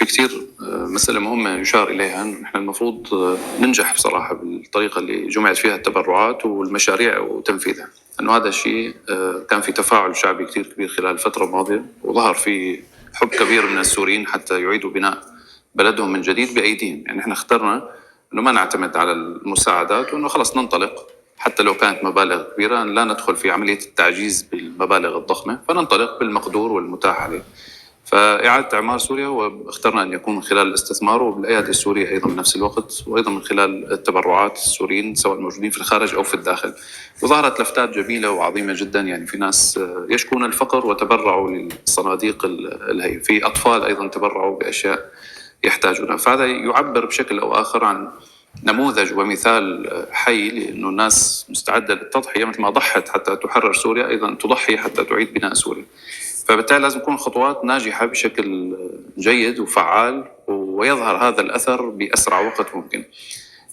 في كتير مسألة مهمة يشار إليها. نحن المفروض ننجح بصراحة بالطريقة اللي جمعت فيها التبرعات والمشاريع وتنفيذها، أنه هذا الشيء كان في تفاعل شعبي كتير كبير خلال الفترة الماضية، وظهر في حب كبير من السوريين حتى يعيدوا بناء بلدهم من جديد بأيديهم. يعني نحن اخترنا أنه ما نعتمد على المساعدات، وأنه خلص ننطلق حتى لو كانت مبالغ كبيرة، أن لا ندخل في عملية التعجيز بالمبالغ الضخمة، فننطلق بالمقدور والمتاح عليه. فإعادة إعمار سوريا واخترنا أن يكون من خلال الاستثمار وبالأيادي السورية أيضا بنفس الوقت، وأيضا من خلال التبرعات السوريين سواء موجودين في الخارج أو في الداخل. وظهرت لفتات جميلة وعظيمة جدا، يعني في ناس يشكون الفقر وتبرعوا للصناديق الهي، في أطفال أيضا تبرعوا بأشياء يحتاجونها. فهذا يعبر بشكل أو آخر عن نموذج ومثال حي لأنه الناس مستعدة للتضحية، مثل ما ضحت حتى تحرر سوريا أيضا تضحي حتى تعيد بناء سوريا. فبالتالي لازم تكون خطوات ناجحة بشكل جيد وفعال، ويظهر هذا الأثر بأسرع وقت ممكن.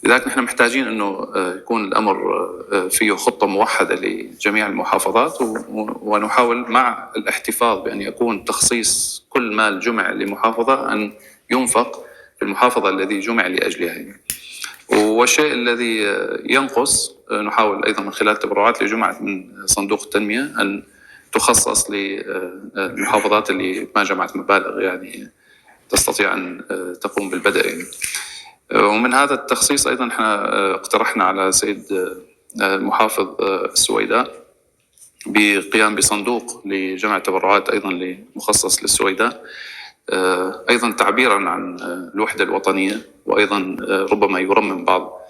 لذلك نحن محتاجين أنه يكون الأمر فيه خطة موحدة لجميع المحافظات، ونحاول مع الاحتفاظ بأن يكون تخصيص كل مال جمع لمحافظة أن ينفق في المحافظة الذي جمع لأجلها. والشيء الذي ينقص نحاول أيضا من خلال تبرعات لجمعت من صندوق التنمية أن تخصص للمحافظات اللي ما جمعت مبالغ يعني تستطيع أن تقوم بالبدء يعني. ومن هذا التخصيص أيضا احنا اقترحنا على سيد المحافظ السويداء بقيام بصندوق لجمع تبرعات أيضا مخصص للسويداء، أيضا تعبيرا عن الوحدة الوطنية، وأيضا ربما يرمم بعض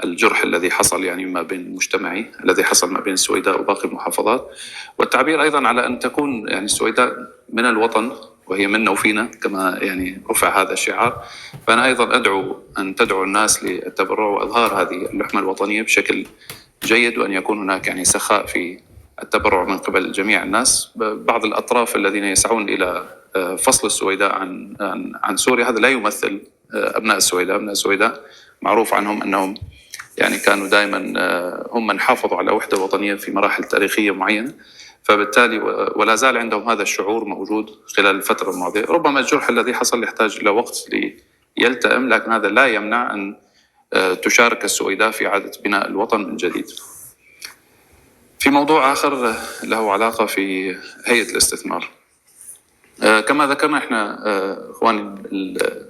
الجرح الذي حصل يعني ما بين المجتمعي الذي حصل ما بين السويداء وباقي المحافظات، والتعبير أيضا على أن تكون يعني السويداء من الوطن وهي منا وفينا كما يعني رفع هذا الشعار. فأنا أيضا أدعو أن تدعو الناس للتبرع وإظهار هذه اللحمة الوطنية بشكل جيد، وأن يكون هناك يعني سخاء في التبرع من قبل جميع الناس. بعض الأطراف الذين يسعون إلى فصل السويداء عن سوريا هذا لا يمثل أبناء السويداء. أبناء السويداء معروف عنهم أنهم يعني كانوا دائما هم من حافظوا على وحدة وطنية في مراحل تاريخية معينة، فبالتالي ولا زال عندهم هذا الشعور موجود خلال الفترة الماضية. ربما الجرح الذي حصل يحتاج إلى وقت ليلتئم، لكن هذا لا يمنع أن تشارك السويداء في إعادة بناء الوطن من جديد. في موضوع آخر له علاقة في هيئة الاستثمار، كما ذكرنا احنا اخواني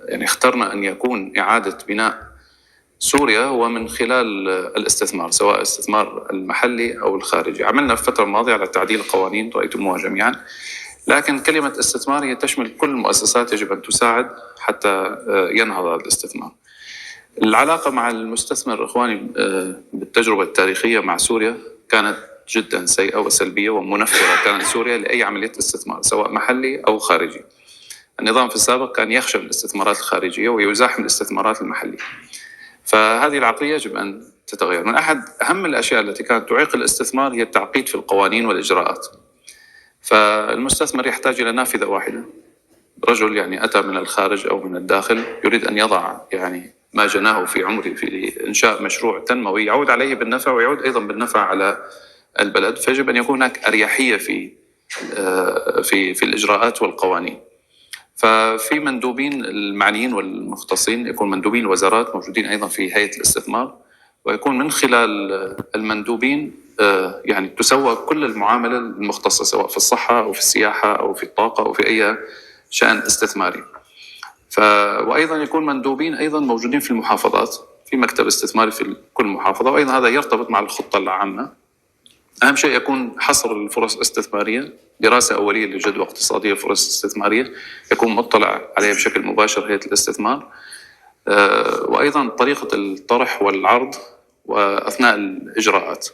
يعني اخترنا ان يكون اعادة بناء سوريا هو من خلال الاستثمار، سواء الاستثمار المحلي او الخارجي. عملنا في الفترة الماضية على تعديل القوانين رأيتموها جميعا، لكن كلمة استثمار هي تشمل كل المؤسسات يجب ان تساعد حتى ينهض هذا الاستثمار. العلاقة مع المستثمر اخواني بالتجربة التاريخية مع سوريا كانت جدا سيئة وسلبية ومنفرة كانت سوريا لأي عملية استثمار سواء محلي أو خارجي. النظام في السابق كان يخشى من الاستثمارات الخارجية ويزاحم الاستثمارات المحلية، فهذه العقلية يجب أن تتغير. من أحد أهم الأشياء التي كانت تعيق الاستثمار هي التعقيد في القوانين والإجراءات. فالمستثمر يحتاج إلى نافذة واحدة، رجل يعني أتى من الخارج أو من الداخل يريد أن يضع يعني ما جناه في عمره في إنشاء مشروع تنموي يعود عليه بالنفع ويعود أيضا بالنفع على البلد، فيجب أن يكون هناك أريحية في الإجراءات والقوانين. ففي مندوبين المعنيين والمختصين، يكون مندوبين الوزارات موجودين أيضا في هيئة الاستثمار، ويكون من خلال المندوبين يعني تسوى كل المعاملة المختصة سواء في الصحة أو في السياحة أو في الطاقة أو في أي شأن استثماري. وأيضا يكون مندوبين أيضا موجودين في المحافظات في مكتب استثماري في كل محافظة، وأيضا هذا يرتبط مع الخطة العامة. أهم شيء يكون حصر الفرص الاستثمارية، دراسة أولية لجدوى اقتصادية فرص استثمارية يكون مطلع عليها بشكل مباشر هيئة الاستثمار، وأيضا طريقة الطرح والعرض وأثناء الإجراءات.